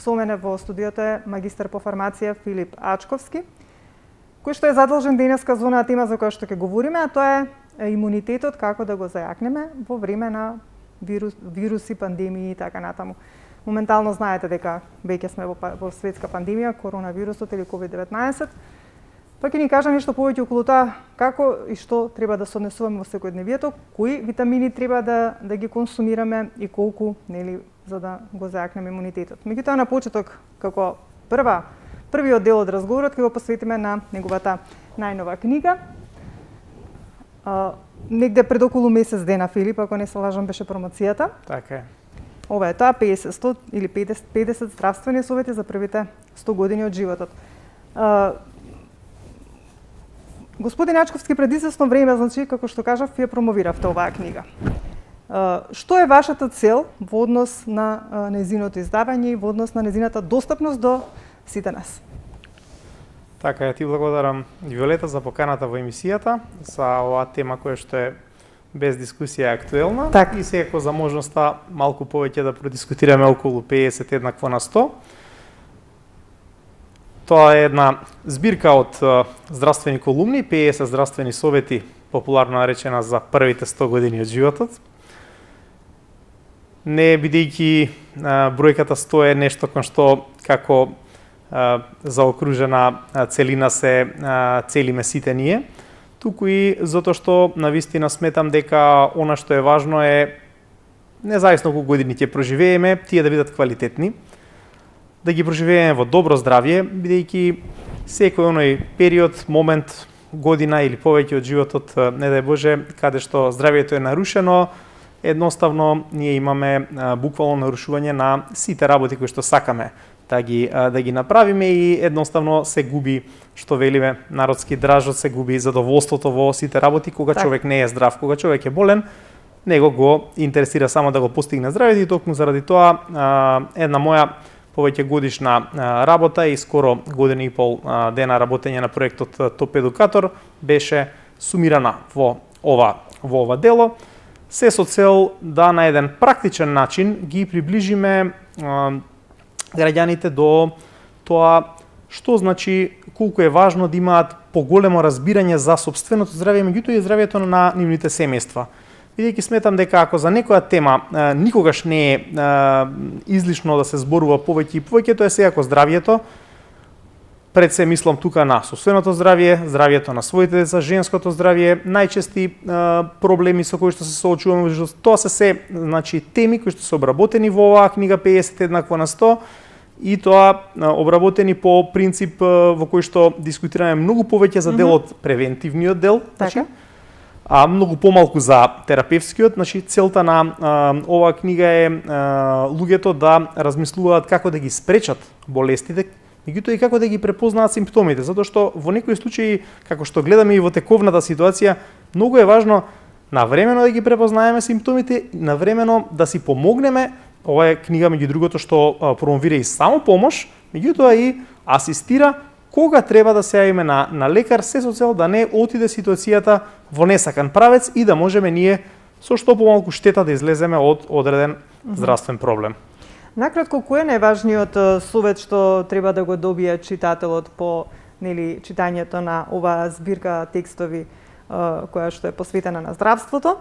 со мене во студиото е магистар по фармација Филип Ачковски, кој што е задолжен денеска за онаа тема за која што ќе говориме, а тоа е имунитетот, како да го зајакнеме во време на вируси, пандемии и така натаму. Моментално знаете дека веќе сме во светска пандемија, коронавирусот или COVID-19. Па ќе ни кажа нешто повеќе околу тоа како и што треба да се однесуваме во секојдневието, кои витамини треба да ги консумираме и колку, нели, за да го зајакнеме имунитетот. Меѓутоа на почеток, како првиот дел од разговорот ќе го посветиме на неговата најнова книга. Негде пред околу месец дена, Филип, ако не се лажам, беше промоцијата. Така е. Ова е тоа 100 или 50 здравствени совети за првите 100 години од животот. Господин Ачковски, пред известно време, значи, како што кажав, ја промовиравте оваа книга. Што е вашата цел во однос на нејзиното издавање и во однос на нејзината достапност до сите нас? Така е, ти благодарам, Виолета, за поканата во емисијата, за оваа тема која што е без дискусија актуелна. Так. И секако за можноста малку повеќе да продискутираме околу 50 еднакво на 100. Тоа е една збирка од здравствени колумни, 50 здравствени совети, популарно наречена за првите 100 години од животот. Не бидејќи бројката 100 е нешто кон што како заокружена целина се целиме сите ние, туку и затоа што навистина сметам дека она што е важно е независно колку години ќе проживееме, тие да бидат квалитетни, да ги проживееме во добро здравје, бидејќи секој оној период, момент, година или повеќе од животот, не дај Боже, каде што здравјето е нарушено, едноставно ние имаме буквално нарушување на сите работи кои што сакаме да ги направиме и едноставно се губи, што велиме народски дражот, се губи задоволството во сите работи кога човек не е здрав, кога човек е болен, него го интересира само да го постигне здравјето и токму заради тоа една моја повеќе годишна работа и скоро година и пол дена работење на проектот Топ Едукатор беше сумирана во ова дело, се со цел да на еден практичен начин ги приближиме граѓаните до тоа што значи колку е важно да имаат поголемо разбирање за сопственото здравје, меѓутоа и здравјето на нивните семејства. Бидејќи сметам дека ако за некоја тема никогаш не е излишно да се зборува повеќе и повеќе, тоа е секако здравјето. Пред се мислам тука на сопственото здравје, здравјето на своите деца, женското здравје, најчести проблеми со кои што се соочуваме, тоа се значи теми кои што се обработени во оваа книга 50 еднакво на 100 и тоа обработени по принцип во кој што дискутираме многу повеќе за делот превентивниот дел, значи, а многу помалку за терапевскиот. Значи целта на оваа книга е луѓето да размислуваат како да ги спречат болестите, меѓутоа и како да ги препознаат симптомите, затоа што во некои случаи, како што гледаме и во тековната ситуација, многу е важно навремено да ги препознаеме симптомите, навремено да си помогнеме. Ова е книга меѓу другото што промовира и самопомош, меѓутоа и асистира кога треба да се јавиме на лекар, се со цел да не отиде ситуацијата во несакан правец и да можеме ние со што помалку штета да излеземе од одреден здравствен проблем. Накратко, кој е најважниот совет што треба да го добие читателот по читањето на оваа збирка текстови која што е посветена на здравството?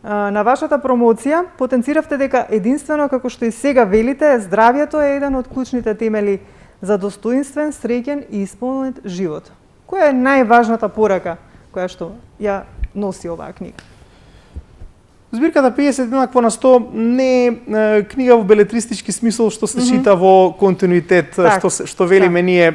На вашата промоција потенциравте дека единствено, како што и сега велите, здравјето е еден од клучните темели за достоинствен, среќен и исполнет живот. Која е најважната порака која што ја носи оваа книга? Збирката 50 еднакво на 100 не е книга во белетристички смисол што се чита во континуитет, што велиме ние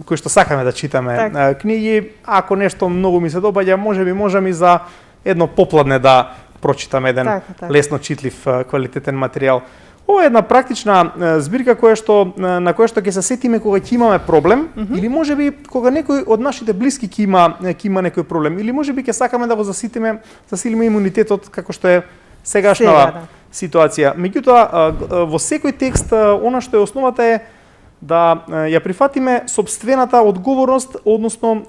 кои што сакаме да читаме книги. Ако нешто многу ми се допаѓа, можеби за едно попладне да прочитам еден лесно читлив квалитетен материјал. Ова е една практична збирка на која што ќе се сетиме кога ќе имаме проблем или можеби кога некој од нашите блиски ќе има некој проблем или можеби ќе сакаме да го засилиме имунитетот како што е сегашната ситуација. Меѓутоа во секој текст она што е основата е да ја прифатиме сопствената одговорност, односно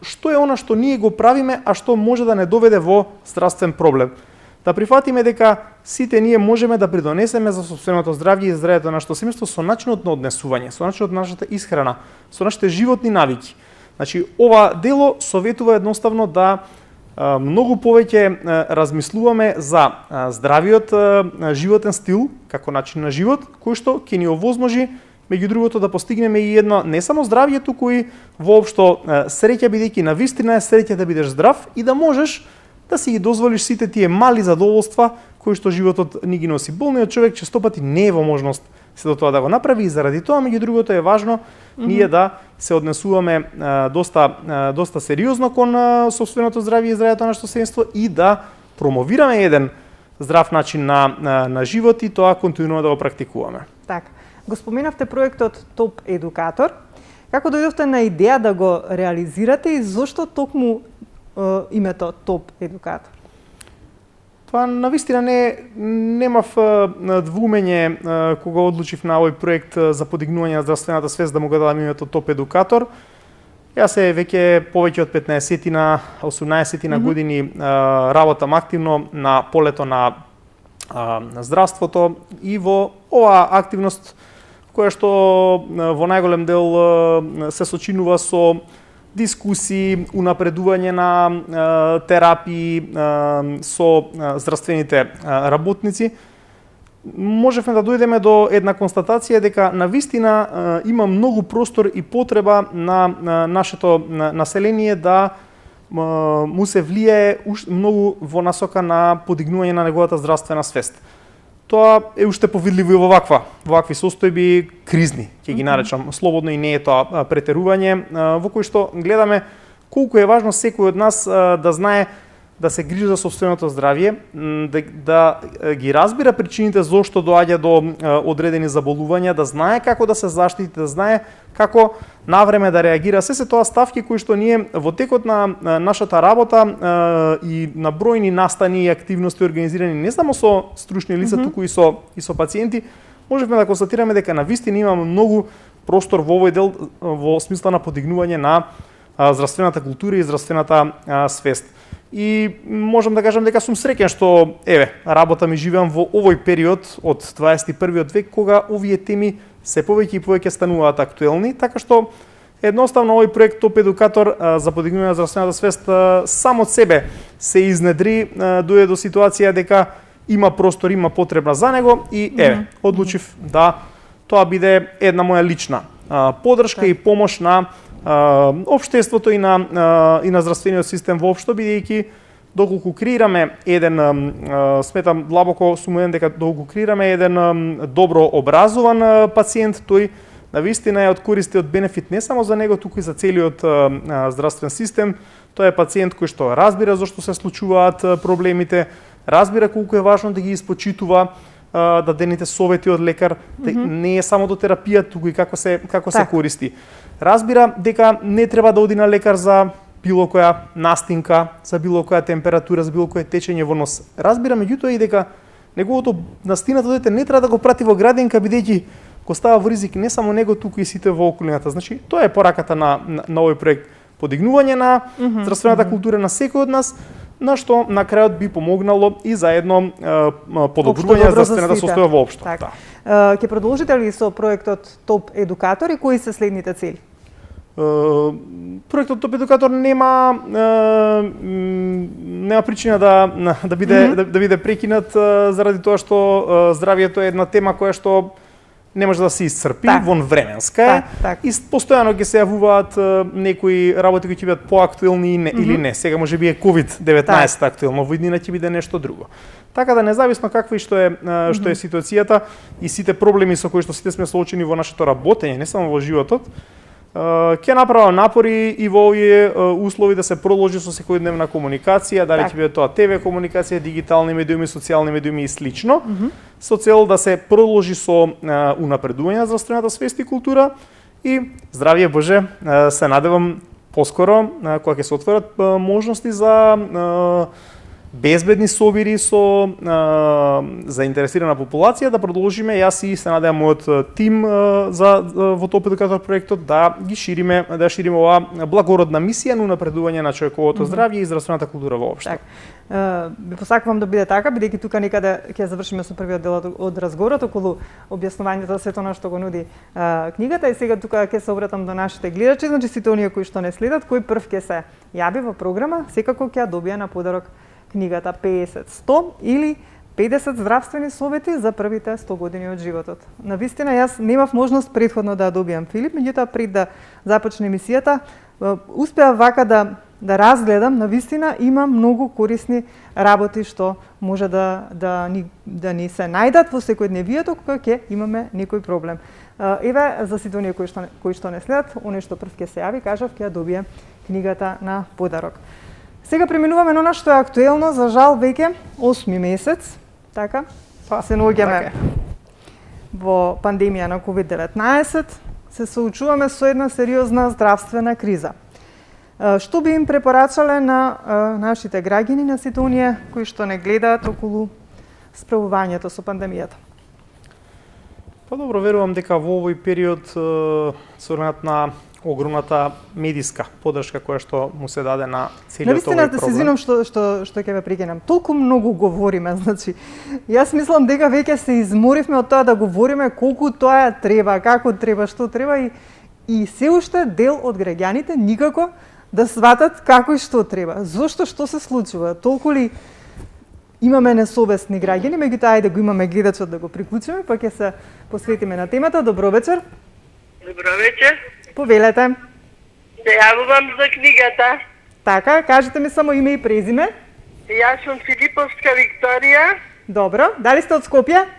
што е она што ние го правиме, а што може да не доведе во здравствен проблем. да прифатиме дека сите ние можеме да придонесеме за сопственото здравје и здравјето на нашето семејство со начинот на однесување, со начинот на нашата исхрана, со нашите животни навики. Значи, ова дело советува едноставно да многу повеќе размислуваме за здравиот животен стил како начин на живот, кој што ќе ни овозможи меѓу другото да постигнеме и едно не само здравје, туку и воопшто среќа, бидејќи навистина е среќа да бидеш здрав и да можеш да си ги дозволиш сите тие мали задоволства кои што животот ни ги носи. Болниот човек често пати не е во можност се до тоа да го направи и заради тоа меѓу другото е важно ние да се однесуваме доста сериозно кон сопственото здравје и здравјето на нашето семејство и да промовираме еден здрав начин на живот и тоа континуирано да го практикуваме. Така. Го споменавте проектот Топ Едукатор. Како дојдовте на идеја да го реализирате и зошто токму името Топ Едукатор? Па навистина немав двумење кога одлучив на овој проект за подигнување на здравствената свест да му го дадам името Топ Едукатор. Јас веќе повеќе од 15-18 години работам активно на полето на здравството и во оваа активност која што во најголем дел се сочинува со дискусии, унапредување на терапии со здравствените работници, можевме да дојдеме до една констатација дека навистина има многу простор и потреба на нашето население да му се влијае многу во насока на подигнување на неговата здравствена свест. Тоа е уште повидливо и во вакви состојби кризни, ќе ги наречам слободно, и не е тоа претерување, во кој што гледаме колку е важно секој од нас да знае да се грижи за сопственото здравје, да ги разбира причините зошто доаѓа до одредени заболувања, да знае како да се заштити, да знае како навреме да реагира. Се тоа ставки кои што ние во текот на нашата работа и на бројни настани и активности организирани не само со стручни лица, туку и со пациенти, можеме да констатираме дека навистина имаме многу простор во овој дел во смисла на подигнување на здравствената култура и здравствената свест. И можам да кажам дека сум среќен што работам и живеам во овој период од 21 век кога овие теми се повеќе и повеќе стануваат актуелни, така што едноставно овој проект Топ Едукатор за подигнување на здравствената свест сам од себе се изнедри, дојде до ситуација дека има простор, има потребна за него и одлучив да тоа биде една моја лична поддршка и помош на општеството и на здравствениот систем воопшто, бидејќи доколку креираме еден, сметам длабоко сум убеден дека доколку креираме еден добро образован пациент, тој навистина е од користи, од бенефит не само за него, туку и за целиот здравствен систем. Тоа е пациент кој што разбира зошто се случуваат проблемите, разбира колку е важно да ги испочитува дадените совети од лекар, не е само до терапија, туку и како се користи. Разбира дека не треба да оди на лекар за било која настинка, за било која температура, за било кое течење во нос. Разбира меѓутоа и дека неговото настинато дете не треба да го прати во градинка, бидејќи го става во ризик не само него, туку и сите во околината. Значи, тоа е пораката на овој проект. Подигнување на здравствената култура на секој од нас, на што на крајот би помогнало и за едно подобрување на здравствената состојба воопшто. Ќе продолжите ли со проектот Топ Едукатор и кои се следните цели? Проектот Топ Едукатор нема причина да биде прекинат заради тоа што здравјето е една тема која што не може да се исцрпи, вонвременска е, и постојано ќе се јавуваат некои работи кои ќе бидат поактуелни или не. Сега може би е COVID-19 актуелно, во иднина ќе биде нешто друго. Така да независно каква и што е ситуацијата и сите проблеми со кои што сите сме соочени во нашето работење, не само во животот, ќе направам напори и во овие услови да се продолжи со секојдневна комуникација, дали ќе биде тоа ТВ комуникација, дигитални медиуми, социјални медиуми и слично, со цел да се продолжи со унапредување на здравствената свест и култура и здравје Боже, се надевам поскоро кога ќе се отворат можности за безбедни собири со заинтересирана популација, да продолжиме. Јас и се надевам мојот тим во ТОП Едукатор проектот да ги шириме, да шириме оваа благородна мисија на унапредување на човековото здравје и здравствената култура воопшто. Так. Би посакувам да биде така, бидејќи тука некаде ќе завршиме со првиот дел од разговорот околу објаснувањето за сето она што го нуди книгата, и сега тука ќе се обратам до нашите гледачи, значи сите оние кои што не следат, кој прв ќе се јави во програма, секако ќе ја добија на подарок книгата 50-100 или 50 здравствени совети за првите 100 години од животот. Навистина, јас немав можност претходно да ја добијам Филип, меѓутоа пред да започне емисијата, успеав вака да разгледам, навистина има многу корисни работи што може да ни се најдат во секојдневието кога ќе имаме некој проблем. Еве, за сите оние кои што не следат, оној што прв ќе се јави, кажав, ќе ја добие книгата на подарок. Сега преминуваме на она што е актуелно, за жал веќе 8 месец, така, па се наоѓаме во пандемија на COVID-19, се соочуваме со една сериозна здравствена криза. Што би им препорачале на нашите граѓани, на сите оние кои што не гледаат околу справувањето со пандемијата? Па добро, верувам дека во овој период со на огромната медиска поддршка која што му се даде на целиот овој проблем. Да се извинам што ќе ве прекинам. Толку многу говориме, значи јас мислам дека веќе се изморивме од тоа да говориме колку тоа треба, како треба, што треба, и се уште дел од граѓаните никако да сватат како и што треба. Зошто, што се случува? Толку ли имаме несовесни граѓани, меѓутоа ајде го имаме гледачот да го приклучиме, па ќе се посветиме на темата. Добро вечер. Добро вечер. Повелете. Се јавувам за книгата. Така, кажете ми само име и презиме. Јас сум Филиповска Викторија. Добро. Дали сте од Скопје?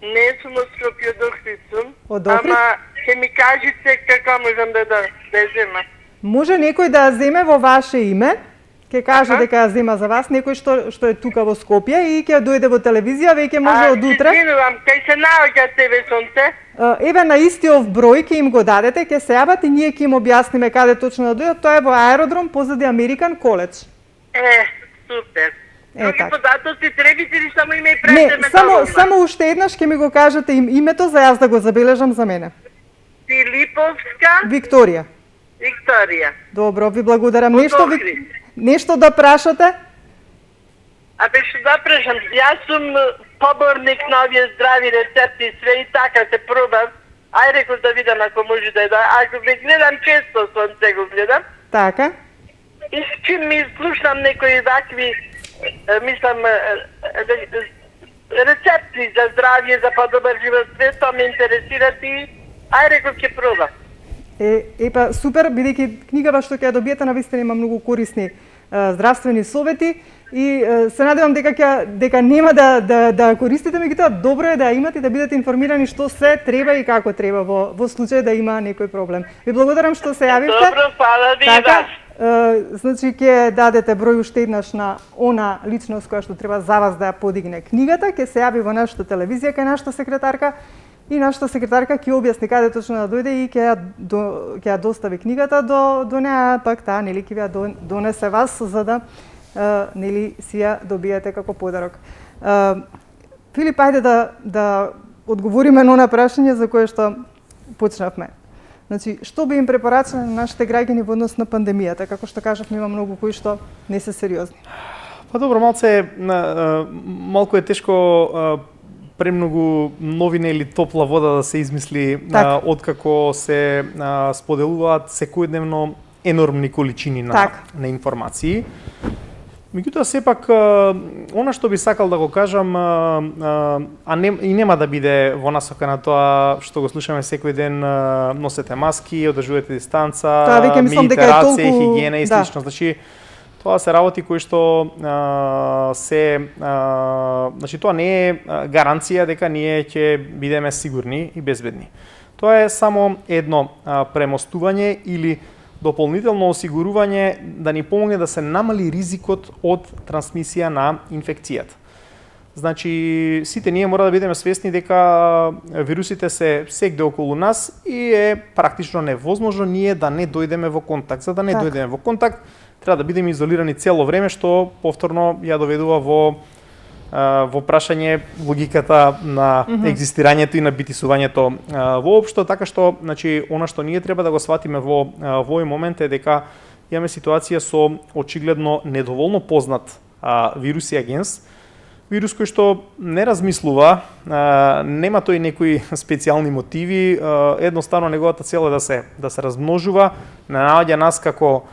Не сум од Скопје, од Охрид сум. Од Охрид? Ама ќе ми кажете како можам да ја зема. Може некој да ја земе во ваше име, ќе каже дека ја зема за вас, некој што е тука во Скопје и ќе дојде во телевизија, веќе може од утре. Извинувам, кај се наоѓа тебе сонце? Еве на истиот број ќе им го дадете, ќе се јават и ние ќе им објасниме каде точно да дојдат. Тоа е во аеродром позади Американ коледж. Супер. Други така. податоци требите или само име и Не, презиме? само уште еднаш ќе ми го кажете името за јас да го забележам за мене. Филиповска Викторија. Викторија. Добро, ви благодарам. Од Охрид. Нешто да прашате? Абе што да прашам, јас сум поборник на овие здрави рецепти и све и така се пробав. Ај рекол да видам ако може да ако ве гледам често сонце го гледам. Така. И чим ми слушам некои вакви, мислам, рецепти за здравје, за подобар живот, све тоа ме интересират и ај рекол ќе пробам. Епа супер, бидејќи книгава што ќе ја добиете навистина има многу корисни здравствени совети и се надевам дека нема да користите, меѓутоа добро е да ја имате и да бидете информирани што се треба и како треба во случај да има некој проблем. Ви благодарам што се јавивте. Добро, фала ви и вас. Значи ќе дадете број уште еднаш на она личност која што треба за вас да ја подигне книгата, ќе се јави во нашата телевизија кај нашата секретарка и нашата секретарка ќе објасни каде точно да дојде и ќе ја достави книгата до неа, пак таа нели ќе ја донесе вас за да нели си ја добиете како подарок. Филип, ајде да одговориме на она прашање за кое што почнавме. Значи, што би им препорачале на нашите граѓани во однос на пандемијата? Како што кажавме, има многу кои што не се сериозни. Па добро, малку е тешко премногу новина или топла вода да се измисли откако се споделуваат секојдневно енормни количини на информации. Меѓутоа сепак она што би сакал да го кажам, и нема да биде во насока на тоа што го слушаме секој ден, носете маски, одржувате дистанца, мијте раце, хигиена и слично. Значи тоа се работи кои што значи тоа не е гаранција дека ние ќе бидеме сигурни и безбедни. Тоа е само едно премостување или дополнително осигурување да ни помогне да се намали ризикот од трансмисија на инфекцијата. Значи, сите ние мора да бидеме свесни дека вирусите се секде околу нас и е практично невозможно ние да не дојдеме во контакт. За да не дојдеме во контакт, треба да бидеме изолирани цело време, што повторно ја доведува во прашање логиката на екзистирањето и на битисувањето воопшто, така што, значи, она што ние треба да го сватиме во овој момент е дека имаме ситуација со очигледно недоволно познат вирус и агенс, вирус кој што не размислува, нема тој некои специјални мотиви, едноставно неговата цел е да се размножува, наоѓа нас како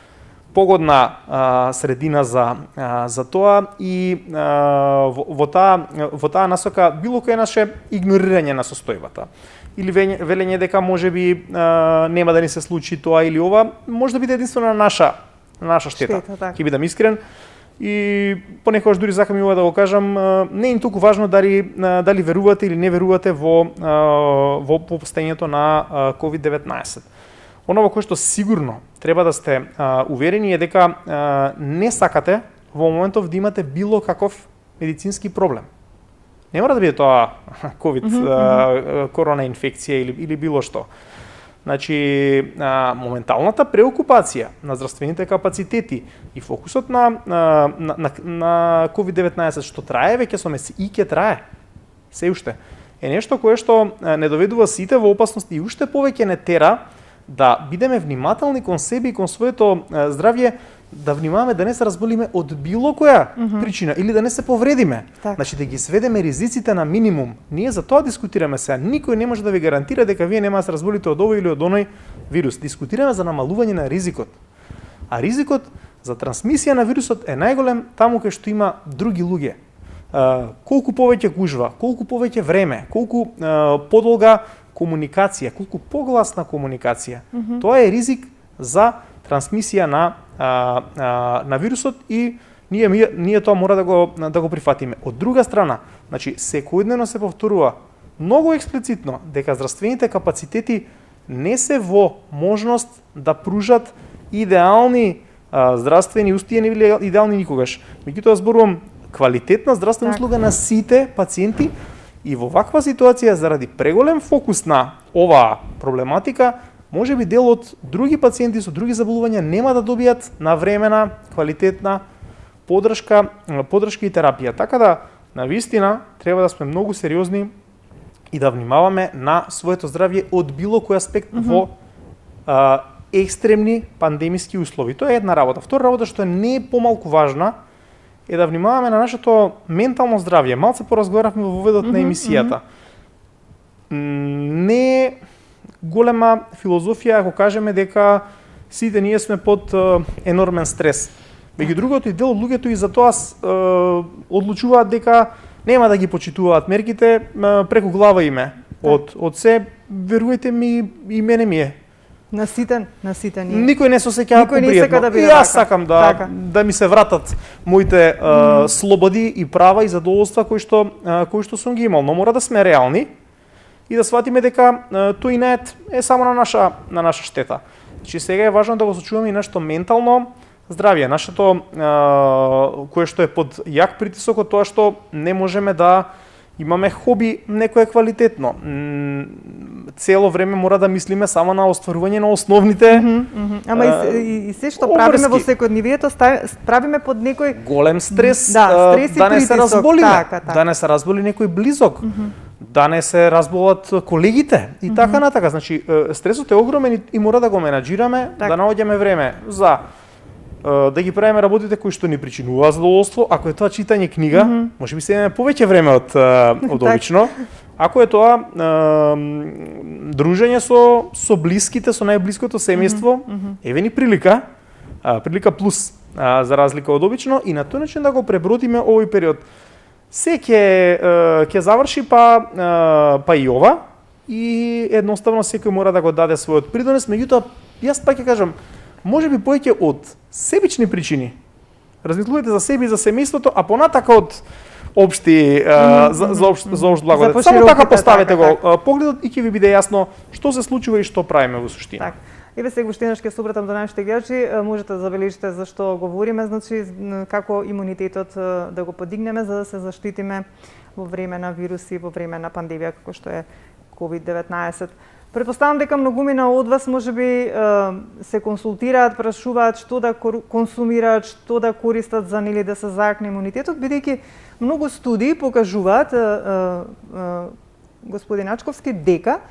погодна средина за тоа и во таа насока било кое наше игнорирање на состојбата или велење дека можеби нема да ни се случи тоа или ова, може да биде единствено на наша штета. Ќе бидам искрен. И понекогаш дури сакам и ова да го кажам, не е толку важно дали верувате или не верувате во постоењето на COVID-19. Оново кое што сигурно треба да сте уверени е дека не сакате во моментов да имате било каков медицински проблем. Не мора да биде тоа COVID корона инфекција или било што. Значи, моменталната преокупација на здравствените капацитети и фокусот на COVID-19 што трае веќе со месеци и ќе трае се уште е нешто кое што не доведува сите во опасност и уште повеќе не тера да бидеме внимателни кон себе и кон своето здравје, да внимаваме да не се разболиме од било која причина или да не се повредиме. Так. Значи да ги сведеме ризиците на минимум. Ние за тоа дискутираме сега. Никој не може да ви гарантира дека вие нема да се разболите од овој или од оној вирус. Дискутираме за намалување на ризикот. А ризикот за трансмисија на вирусот е најголем таму кај што има други луѓе. Колку повеќе гужва, колку повеќе време, колку подолга комуникација, колку погласна комуникација. Тоа е ризик за трансмисија на вирусот и ние тоа мора да го прифатиме. Од друга страна, значи секојдневно се повторува многу експлицитно дека здравствените капацитети не се во можност да пружат идеални здравствени услуги, не биле идеални никогаш. Меѓутоа зборувам квалитетна здравствена услуга на сите пациенти. И во ваква ситуација, заради преголем фокус на оваа проблематика, можеби дел од други пациенти со други заболувања нема да добијат навремена, квалитетна поддршка и терапија. Така да, навистина, треба да сме многу сериозни и да внимаваме на своето здравје од било кој аспект во екстремни пандемиски услови. Тоа е една работа. Втора работа што не е помалку важна, е да внимаваме на нашето ментално здравје. Малце поразговаравме во воведот на емисијата. Не е голема филозофија ако кажеме дека сите ние сме под енормен стрес. Меѓу другото и дел од луѓето и за тоа одлучуваат дека нема да ги почитуваат мерките преку глава име. Од се, верујте ми, и мене ми е. Наситен ние. Никој не се осеќава попријатно. Да и јас сакам да ми се вратат моите слободи и права и задоволства кои што сум ги имал, но мора да сме реални и да сватиме дека тој инет е само на наша штета. Значи сега е важно да го сочуваме и нашето ментално здравје, нашето кое што е под јак притисок од тоа што не можеме да имаме хоби некое квалитетно. Цело време мора да мислиме само на остварување на основните Ама и се што правиме во секојдневието, правиме под некој голем стрес, стрес и да не се притисок, разболиме, да не се разболи некој близок, да не се разболат колегите и така натака. Значи стресот е огромен и мора да го менаџираме, да наоѓаме време за да ги правиме работите кои што ни причинуваат задоволство. Ако е тоа читање книга, можеби се имаме повеќе време од обично. Ако е тоа дружење со блиските, со најблиското семејство, еве ни прилика плюс за разлика од обично и на тој начин да го пребродиме овој период. Се ќе заврши па и ова и едноставно секој мора да го даде својот придонес, меѓутоа јас пак ќе кажам, можеби повеќе од себични причини. Размислувајте за себе и за семејството, а понатака од општи за општ благодет. Само така поставете го погледот и ќе ви биде јасно што се случува и што правиме во суштина. Еве сега воштинаш ќе се обратам до нашите гледачи, можете да забележите за што говориме, значи како имунитетот да го подигнеме за да се заштитиме во време на вируси, во време на пандемија како што е COVID-19. Претпоставам дека многумина од вас можеби се консултираат, прашуваат што да консумираат, што да користат за нели да се заакне имунитетот, бидејќи многу студии покажуваат господин Ачковски дека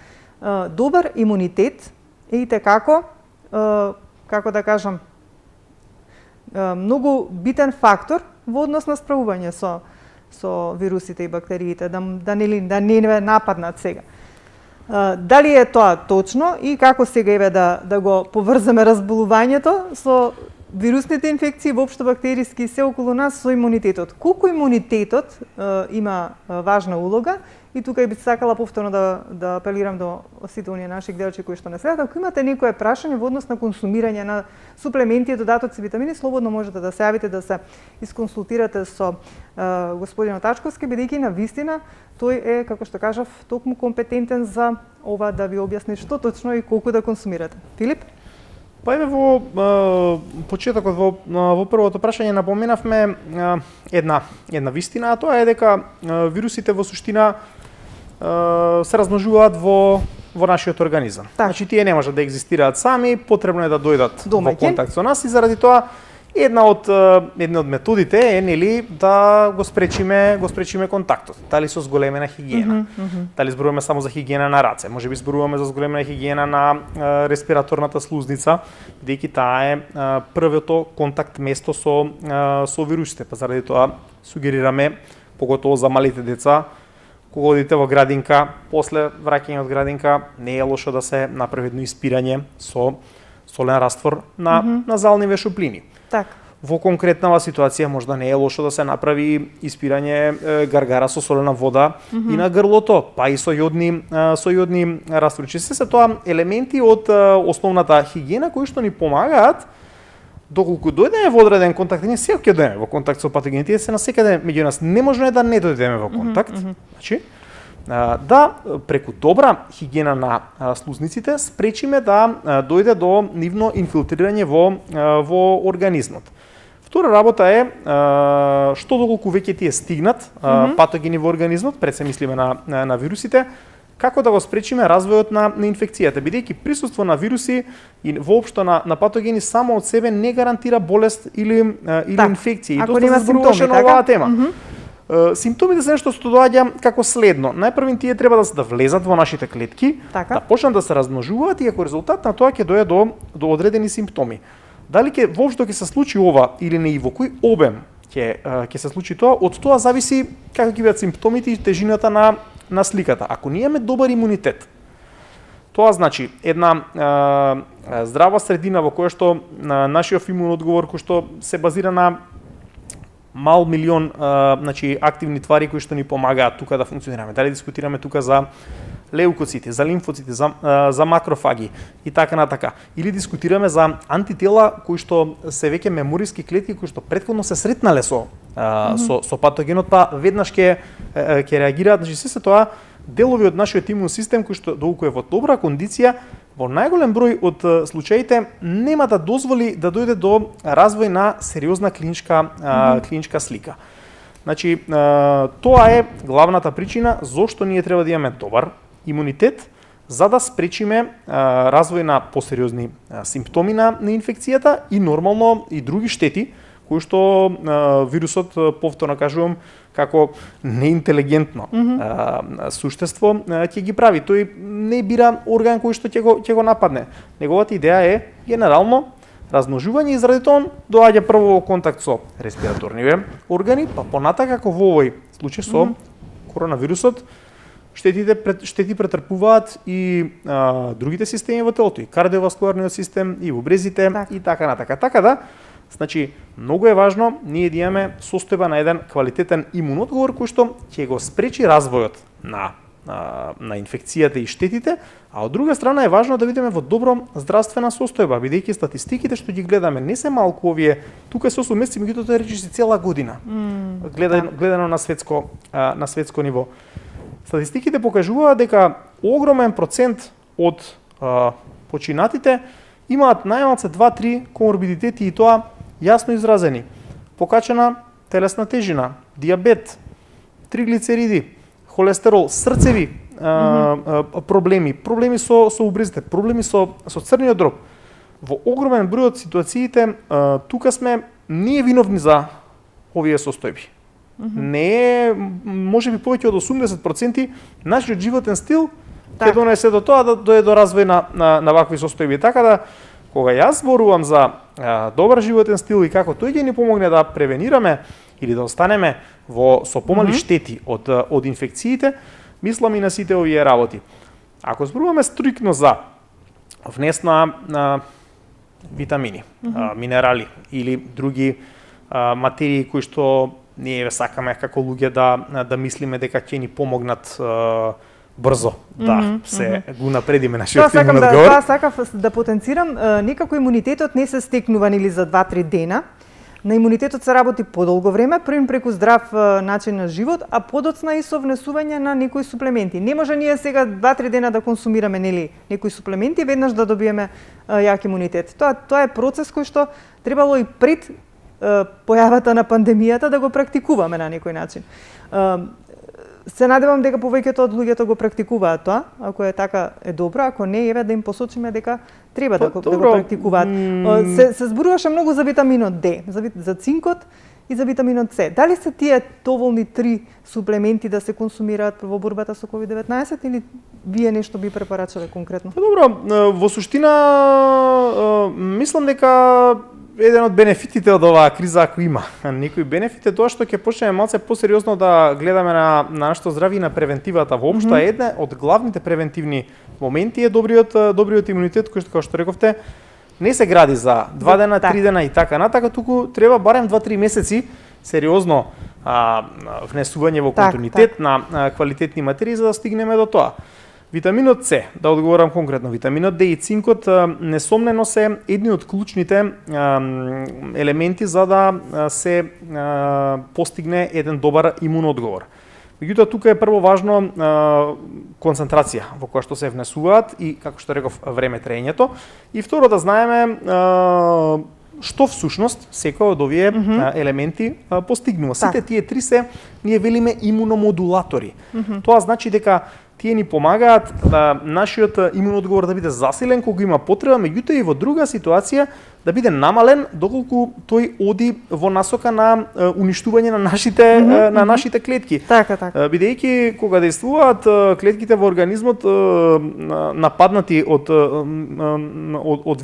добар имунитет е и текако како да кажам многу битен фактор во однос на справување со вирусите и бактериите, да не нападнат сега. Дали е тоа точно и како сега еве да го поврземе разболувањето со вирусните инфекции, воопшто бактериски се околу нас со имунитетот. Колку имунитетот има важна улога и тука би сакала повторно да апелирам до сите оние наши гледачи кои што не следат, ако имате некое прашање во однос на консумирање на суплементи, додатоци, витамини, слободно можете да се јавите да се исконсултирате со господинот Ачковски, бидејќи на вистина тој е, како што кажав, токму компетентен за ова да ви објасни што точно и колку да консумирате. Филип? Па еве во почетокот во првото прашање напоменавме една вистина, а тоа е дека вирусите во суштина се размножуваат во нашиот организам. Так. Значи тие не можат да екзистираат сами, потребно е да дојдат во Домаќин. контакт со нас и заради тоа една од методите е нели да го спречиме контактот. Дали со зголемена хигиена. Дали зборуваме само за хигиена на раце, можеби зборуваме за зголемена хигиена на респираторната слузница, бидејќи таа е првото контакт место со вирусите. Па заради тоа сугерираме поготово за малите деца, кога одите во градинка, после враќање од градинка не е лошо да се направи едно испирање со солен раствор на назални вешоплини. Так. Во конкретнава ситуација можда не е лошо да се направи испирање гаргара со солена вода и на грлото, па и со јодни раствори. Се тоа елементи од основната хигиена кои што ни помагаат доколку дојдеме во одреден контакт, ние секој ќе дојдеме во контакт со патогените, тие се насекаде меѓу нас. Неможно е да не дојдеме во контакт. Значи, да преку добра хигиена на слузниците спречиме да дојде до нивно инфилтрирање во организмот. Втора работа е што доколку веќе тие стигнат патогени во организмот, пред се мислиме на вирусите, како да го спречиме развојот на инфекцијата, бидејќи присуство на вируси и воопшто на патогени само од себе не гарантира болест или инфекција. И доста се зборуваше на оваа тема. Симптомите се нешто што доаѓа како следно. Најпрво тие треба да влезат во нашите клетки, да почнат да се размножуваат и како резултат на тоа ќе дојде до одредени симптоми. Дали ќе воопшто ќе се случи ова или не и во кој обем ќе се случи тоа, од тоа зависи како ќе бидат симптомите и тежината на сликата. Ако ние имаме добар имунитет, тоа значи една здрава средина во која што нашиот имун одговор кој што се базира на мал милион значи активни твари кои што ни помагаат тука да функционираме. Дали дискутираме тука за леукоцити, за лимфоцити, за макрофаги и така натака. Или дискутираме за антитела кои што се веќе мемориски клетки кои што претходно се сретнале со патогенот, па веднаш ќе реагираат. Значи се тоа делови од нашиот имун систем кои што доколку е во добра кондиција, во најголем број од случаите нема да дозволи да дојде до развој на сериозна клиничка слика. Значи тоа е главната причина зошто ние треба да имаме добар имунитет за да спречиме развој на посериозни симптоми на инфекцијата и нормално и други штети кои што вирусот, повторно кажувам, како неинтелигентно суштество ќе ги прави. Тој не бира орган кој што ќе го нападне. Неговата идеја е генерално размножување и заради тоа доаѓа прво во контакт со респираторни органи, па понатака како во овој случај со коронавирусот, штети претрпуваат и другите системи во телото, и кардиоваскуларниот систем, и убрезите, и така натака. Така да, значи, многу е важно ние да имаме состојба на еден квалитетен имун одговор кој што ќе го спречи развојот на инфекцијата и штетите, а од друга страна е важно да бидеме во добро здравствена состојба, бидејќи статистиките што ги гледаме не се малку овие, тука се 8 месеци, меѓутоа тоа речиси цела година. Гледано на светско ниво. Статистиките покажуваат дека огромен процент од починатите имаат најмалку 2-3 коморбидитети и тоа јасно изразени. Покачена телесна тежина, дијабет, триглицериди, холестерол, срцеви проблеми со убрезите, проблеми со црниот дроб. Во огромен број од ситуациите тука сме ние виновни за овие состојби. Не е, можеби повеќе од 80% нашиот животен стил ќе донесе до тоа да дое до развој на вакви состојби. Така да, кога јас зборувам за добар животен стил и како тој ќе ни помогне да превенираме или да останеме со помали штети од инфекциите, мислам и на сите овие работи. Ако зборуваме стрикно за внес на витамини, минерали или други материи кои што ние сакаме како луѓе да мислиме дека ќе ни помогнат брзо да се го напредиме нашиот имунен одговор. Тоа сакав да потенцирам, некако имунитетот не се стекнува нели за 2-3 дена. На имунитетот се работи подолго време, првим преку здрав начин на живот, а подоцна и со внесување на некои суплементи. Не може ние сега 2-3 дена да консумираме нели некои суплементи и веднаш да добиеме јак имунитет. Тоа е процес кој што требало и пред појавата на пандемијата да го практикуваме на некој начин. Се надевам дека повеќето од луѓето го практикуваат тоа, ако е така е добро, ако не еве да им посочиме дека треба да го практикуваат. Се зборуваше многу за витаминот D, за цинкот и за витаминот С. Дали се тие доволни 3 суплементи да се консумираат во борбата со COVID-19 или вие нешто би препорачале конкретно? Добро, во суштина мислам дека еден од бенефитите од оваа криза, ако има некои бенефити, тоа што ќе почнеме малце посериозно да гледаме на нашето здравје и на превентивата воопшто. Една од главните превентивни моменти е добриот имунитет, кој што, како што рековте, не се гради за 2 дена, 3 дена и така натака, туку треба барем 2-3 месеци сериозно внесување во континуитет на квалитетни материи за да стигнеме до тоа. Витаминот С, да одговорам конкретно, витаминот Д и цинкот несомнено се едни од клучните елементи за да се постигне еден добар имун одговор. Меѓутоа тука е прво важно концентрација во која што се внесуваат и, како што реков, време траењето. И второ да знаеме што всушност секој од овие елементи постигнува. Сите тие 3 се, ние велиме, имуномодулатори. Тоа значи дека тие ни помагаат да нашиот имун одговор да биде засилен кога има потреба, меѓутоа и во друга ситуација да биде намален доколку тој оди во насока на уништување на нашите клетки. Така. Бидејќи кога действуваат клетките во организмот нападнати од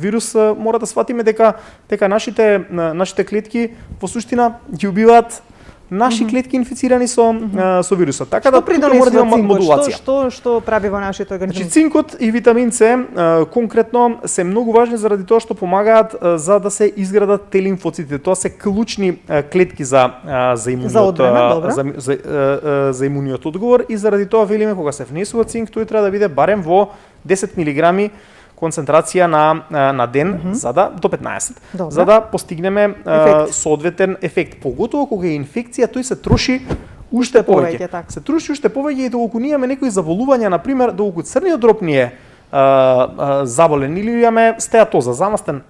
вирус, мора да сватиме дека нашите клетки во суштина ги убиваат наши клетки инфицирани со вирусот. Така да тука мора да има модулација. Што прави во нашиот организм? Значи цинкот и витамин С конкретно се многу важни заради тоа што помагаат за да се изградат Т-лимфоцитите. Тоа се клучни клетки за имуниот одговор и заради тоа велиме кога се внесува цинк, тој треба да биде барем во 10 милиграми концентрација на ден до 15, за да постигнеме соодветен ефект. Поготово кога е инфекција, тој се троши уште повеќе. Се троши уште повеќе и доколку ние имаме некои заболувања, на пример, доколку црниот дроб ни е заболен или имаме стеатоза, замастен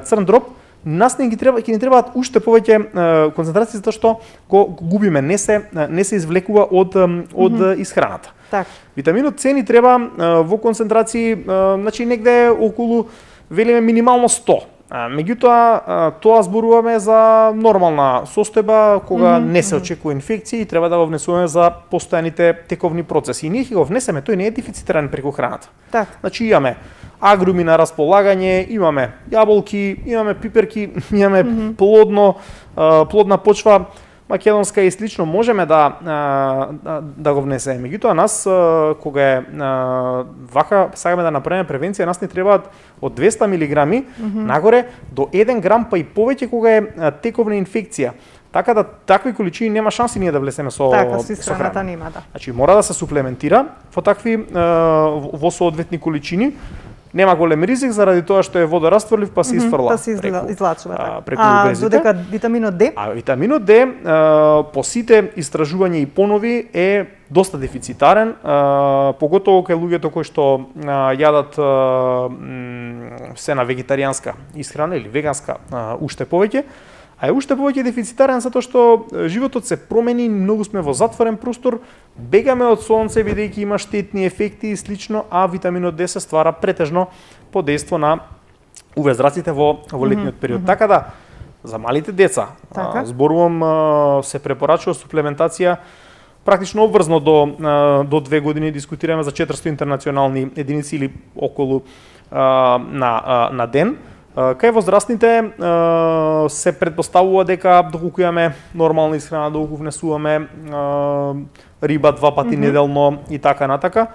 црн дроб, нас ќе ни требаат уште повеќе концентрација затоа што го губиме, не се извлекува од исхраната. Так. Витаминот С ни треба во концентрации, значи негде околу, велиме, минимално 100. Меѓутоа, тоа зборуваме за нормална состојба, кога не се очекува инфекција и треба да го внесуваме за постојаните тековни процеси. И ние ќе го внесеме, тој не е дефицитарен преку храната. Так. Значи имаме агруми на располагање, имаме јаболки, имаме пиперки, имаме плодна почва, македонска и слично, можеме да го внесеме. Меѓутоа нас кога е вака сакаме да направиме превенција, нас ни требаат од 200 милиграми нагоре до 1 грам па и повеќе кога е тековна инфекција. Така да такви количини нема шанси ние да влеземе со храната нема, да. Значи мора да се суплементира во соодветни количини. Нема голем ризик заради тоа што е водорастворлив, па се изфрла. Па се излачува. Преку убрезите. Додека витаминот Д? Витаминот Д по сите истражувања и понови е доста дефицитарен, поготово кај луѓето кои што јадат се на вегетаријанска исхрана или веганска уште повеќе. а е уште повеќе дефицитарен затоа што животот се промени, многу сме во затворен простор, бегаме од сонце бидејќи има штетни ефекти и слично, а витаминот D се ствара претежно под дејство на UV зраците во летниот период. Така да, за малите деца, зборувам, се препорачува суплементација практично обврзно до 2 години. Дискутираме за 400 интернационални единици или околу на ден. Кај возрастните се предпоставува дека доколку имаме нормална исхрана, доколку внесуваме риба 2 пати неделно и така натака,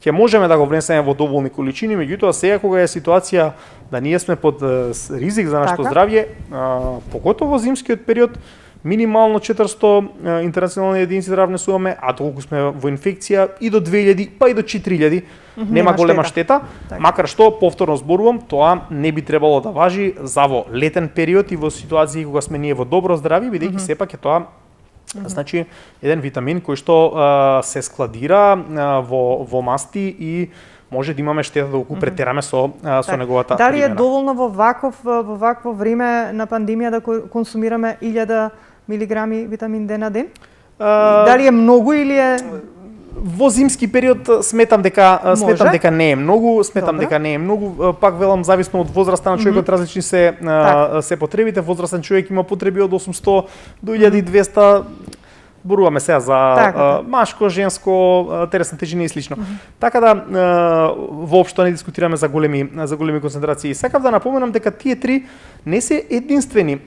ќе можеме да го внесеме во доволни количини, меѓутоа сега кога е ситуација да ние сме под ризик за нашето здравје, поготово во зимскиот период, минимално 400 интернационални единици да внесуваме, а доколку сме во инфекција и до 2000, па и до 4000, нема голема штета, макар што, повторно зборувам, тоа не би требало да важи за во летен период и во ситуации кога сме ние во добро здравје, бидејќи сепак е тоа значи еден витамин кој што се складира во масти и може да имаме штета доколку претераме со неговата примена. Дали е доволно во вакво време на пандемија да консумираме 1000 милиграми витамин D на ден? Дали е многу или е... Во зимски период сметам дека не е многу, пак велам зависно од возраста на човекот, различни се потребите. Возрастен човек има потреби од 800 до 1200. Боруваме сега за машко, женско, телесна тежина и слично. Така да воопшто не дискутираме за големи концентрации. Сакав да напоменам дека тие три не се единствени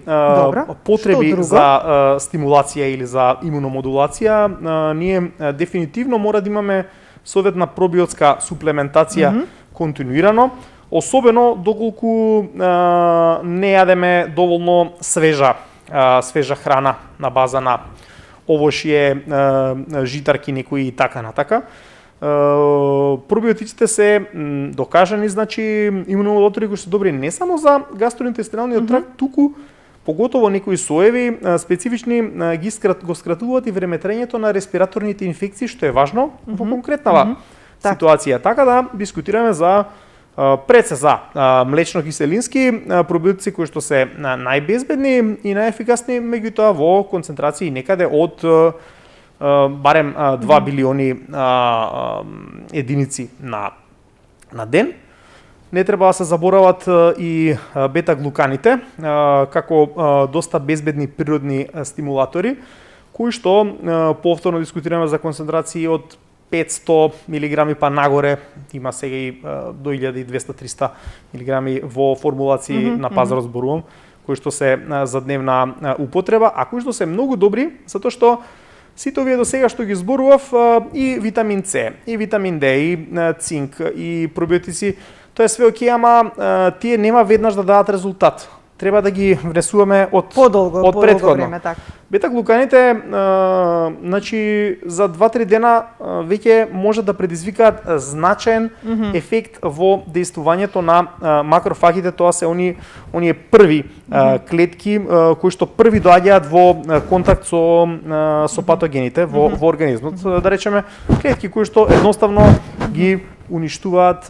потреби за стимулација или за имуномодулација. Ние дефинитивно мора да имаме соодветна пробиотска суплементација континуирано, особено доколку не јадеме доволно свежа храна на база на овошје, житарки некои и така натака. Пробиотиците се докажани, значи имуномодулатори кои се добри не само за гастроинтестиналниот тракт, туку поготово некои соеви специфични го скратуваат и времетрањето на респираторните инфекции, што е важно во конкретна ситуација. Така да дискутираме за пред се за млечно-киселински пробиотици кои што се најбезбедни и најефикасни, меѓутоа во концентрации некаде од барем 2 билиони единици на ден. Не треба да се заборават и бета-глуканите како доста безбедни природни стимулатори, кои што повторно дискутираме за концентрации од 500 милиграми па нагоре, има сега и до 1200-300 милиграми во формулации на пазарот зборувам, кои што се за дневна употреба, а кои што се многу добри, затоа што сите овие до сега што ги зборував, и витамин С, и витамин D, и цинк, и пробиотици, тоа е све окей, ама тие нема веднаш да дадат резултат. Треба да ги внесуваме од предходно време, така. Бета-глуканите, значи за 2-3 дена веќе може да предизвикаат значаен ефект во дејствувањето на макрофагите, тоа се оние први клетки кои што први доаѓаат во контакт со патогените во организмот. Да речеме клетки кои што едноставно ги уништуваат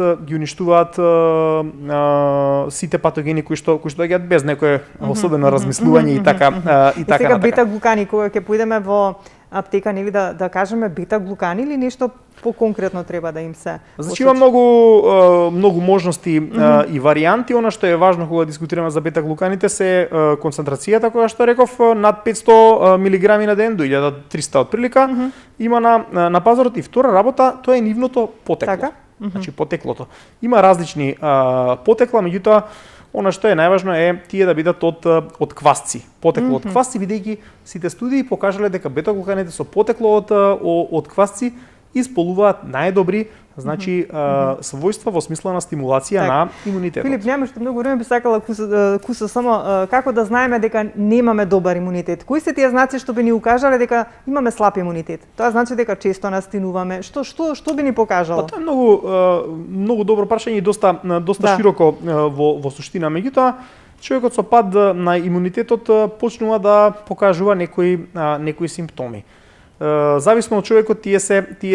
сите патогени кои што доаѓаат без некое особено размислување и така натака. Сега бета-глукани, кога ќе поидеме во аптека, нели да кажеме бета-глукани или нешто поконкретно треба да им се? Значи има многу можности и варијанти. Она што е важно кога дискутираме за бета-глуканите се концентрацијата, која што реков, над 500 милиграми на ден до 1300 отприлика има на пазарот. И втора работа, тоа е нивното потекло. Така? Значи потеклото. Има различни потекла, меѓутоа она што е најважно е тие да бидат од квасци. Потекло од квасци, бидејќи сите студии покажале дека бета-глуканите со потекло од квасци исполнуваат најдобри, значи својства во смисла на стимулација на имунитетот. Филип, немаш многу време, би сакала куса само како да знаеме дека немаме добар имунитет. Кои се тие знаци што би ни укажале дека имаме слаб имунитет? Тоа значи дека често настинуваме. Што би ни покажало? Тоа е многу добро прашање и доста широко во суштина, меѓутоа човекот со пад на имунитетот почнува да покажува некои симптоми. зависно од човекот тие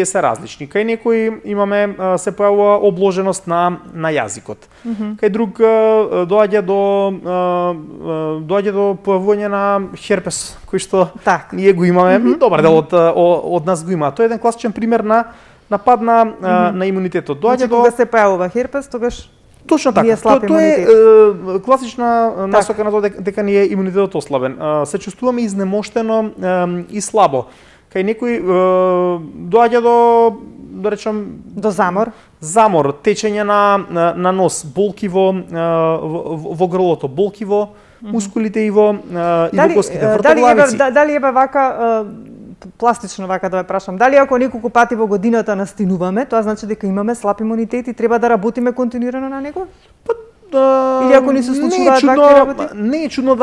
се различни. Кај некои имаме се појавува обложеност на јазикот. Кај друг доаѓа до појавување на херпес, кој што ние го имаме и добар дел од нас го има. Тоа е еден класичен пример на напад на имунитетот. Доаѓа кога се појавува херпес, тогаш точно така. Тоа е класична насока на тоа дека ни е имунитетот ослабен. Се чувствуваме изнемоштено и слабо. Кај некој доаѓа да речем до замор, течење на нос, болки во грлото, болки во мускулите и во костите, вртоглавици. Дали е вака пластично вака да ве прашам, дали ако неколку пати во годината настинуваме, тоа значи дека имаме слаб имунитет и треба да работиме континуирано на него? Или ако не се случуваат вакви работи? Не е чудно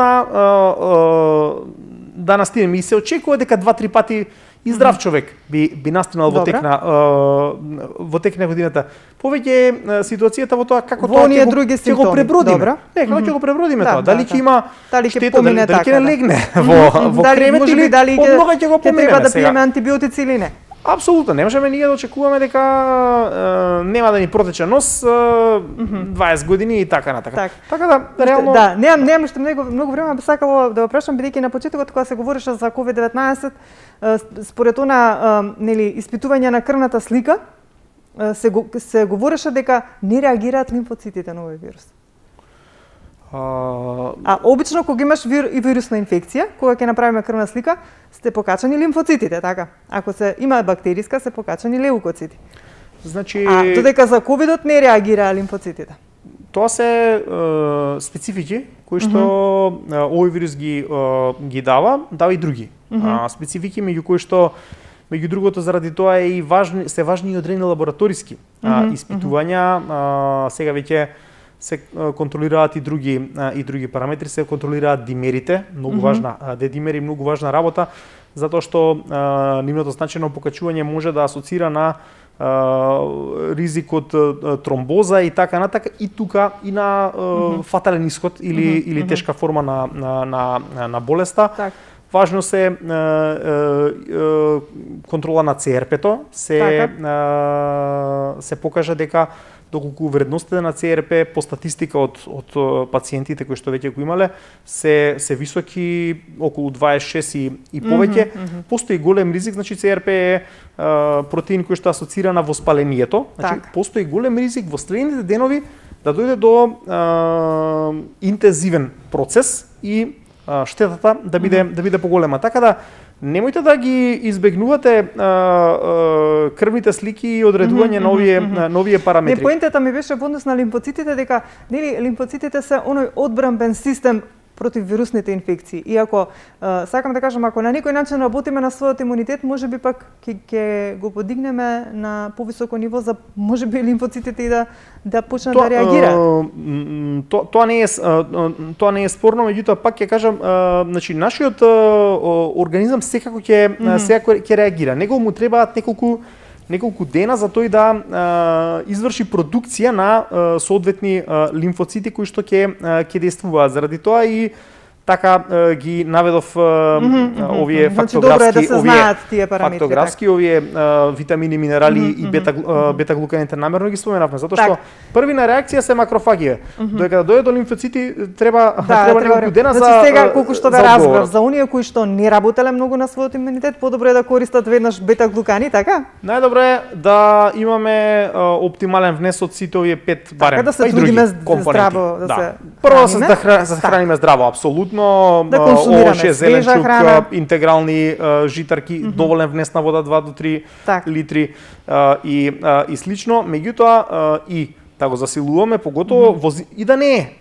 да настинеме и се очекува дека 2-3 пати и здрав човек би настинал во тек на годината. Повеќе ситуацијата во тоа како тоа ќе го пребродиме. Не, како ќе го пребродиме тоа? Дали ќе има штета, дали ќе легне во кремет или однога ќе го поминеме. Треба да пиеме антибиотици или не? Апсолутно, не можеме ние да очекуваме дека нема да ни протече нос 20 години и така натака. Така да, реално... Да, немам уште многу време, би сакало да го прашам, бидејќи на почетокот кога се говореше за COVID-19, според она, нели, испитување на крвната слика, се говореше дека не реагираат лимфоцитите на овој вирус. Обично кога имаш вирусна инфекција, кога ќе направиме крвна слика, сте покачани лимфоцитите, така? Ако се има бактериска, се покачани леукоцити. Значи, додека за ковидот не реагираа лимфоцитите. Тоа се специфики кои што овој вирус ги дава и други. Специфики меѓу кои што меѓу другото заради тоа е и се важни и одредени лабораториски испитувања. Сега веќе се контролираат и други параметри, се контролираат димерите, многу важна, димери многу важна работа, затоа што нивното значајно покачување може да асоцира на ризик од тромбоза и така натака, и тука и на фатален исход или тешка форма на болеста. Важно се контрола на ЦРП-то, се покажа дека доколку вредностите на ЦРП по статистика од пациентите кои што веќе го имале се високи, околу 26 и повеќе, постои голем ризик, значи ЦРП е протеин кој што асоцира на воспалението, значи постои голем ризик во следните денови да дојде до интензивен процес и штетата да биде поголема. Така да немојте да ги избегнувате крвните слики и одредување на овие параметри. Не, поентата ми беше во однос на лимфоцитите дека нели лимфоцитите се оној одбранбен систем против вирусните инфекции. И ако сакам да кажам, ако на некој начин работиме на својот имунитет, можеби пак ќе го подигнеме на повисоко ниво за можеби лимфоцитите и да почнат да реагираат. Тоа не е спорно, меѓутоа пак ќе кажам, значи нашиот организам секако ќе реагира. Него му требаат неколку дена за тој да изврши продукција на соодветни лимфоцити кои што ќе действуваат. Заради тоа и така ги наведов овие фактографски, овие витамини, минерали и бета-глуканите намерно ги споменавме, затоа што први на реакција се макрофагија. Додека да дојде до лимфоцити треба неколку дена за значи сега колку што да разбрав, за оние кои што не работеле многу на својот имунитет, подобро е да користат веднаш бета-глукани, така? Најдобро е да имаме оптимален внес од сите овие 5 барем, така да се трудиме здраво, да се прво да се храниме здраво, апсолутно. Да консумираме зеленчук, интегрални житарки, доволен внес на вода 2 до 3 литри и слично. Меѓутоа и да го засилуваме, поготово и да не е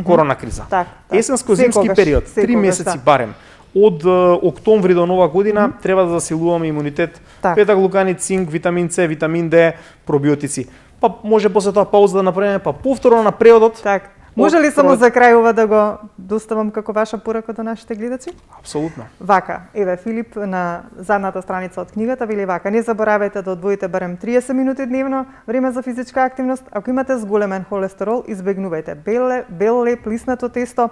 корона криза. Есенско-зимски период, 3 месеци барем. Од октомври до нова година треба да засилуваме имунитет, бета-глукани, цинк, витамин С, витамин Д, пробиотици. Па може после тоа пауза да направиме, па повторно на преодот. Може ли само за крај ова доставам како ваша порака до нашите гледачи? Апсолутно. Вака, еве Филип на задната страница од книгата вели вака: не заборавајте да одвоите барем 30 минути дневно време за физичка активност. Ако имате зголемен холестерол, избегнувајте бел леп, лиснато тесто,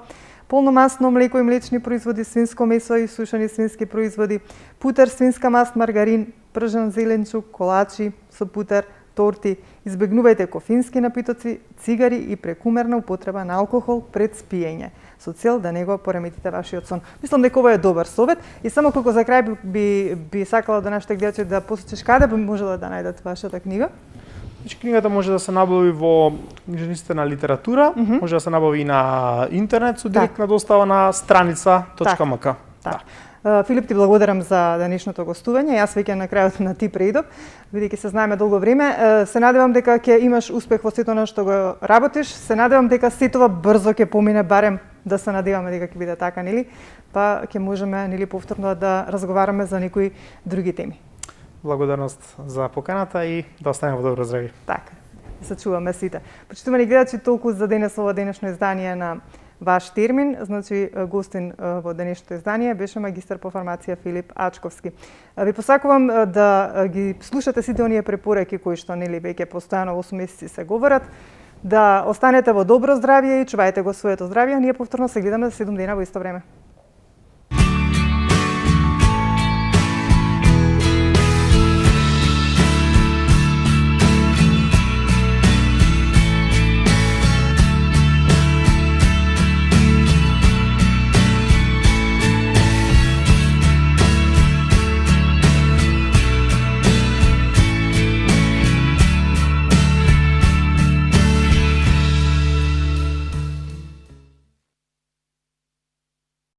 полномасно млеко и млечни производи, свинско месо и сушени свински производи, путер, свинска маст, маргарин, пржан зеленчук, колачи со путер, торти. Избегнувајте кофински напитоци, цигари и прекумерна употреба на алкохол пред спиење, со цел да не го пореметите вашиот сон. Мислам дека ова е добар совет и само како за крај би сакала да нашите гледачи да посочиш каде би можела да најдат вашата книга. Значи, книгата може да се набави во книжниците на литература, може да се набави и на интернет со директна достава на страница.мк. Да. Филип, ти благодарам за денешното гостување. Јас веќе на крајот на ти преидов, бидејќи се знаеме долго време. Се надевам дека ќе имаш успех во сето што го работиш. Се надевам дека сето брзо ќе помине, барем да се надеваме дека ќе биде така, нели? Па ќе можеме, нели, повторно да разговараме за некои други теми. Благодарност за поканата и да останеме во добро здравје. Така, се чуваме сите. Почитувани гледачи, толку за денес ова денешно издание на Ваш термин. Значи, гостин во денешното издание беше магистар по фармација Филип Ачковски. Ви посакувам да ги слушате сите оние препораки кои што, нели, веќе постојано 8 месеци се говорат, да останете во добро здравје и чувајте го своето здравје. Ние повторно се гледаме за 7 дена во исто време.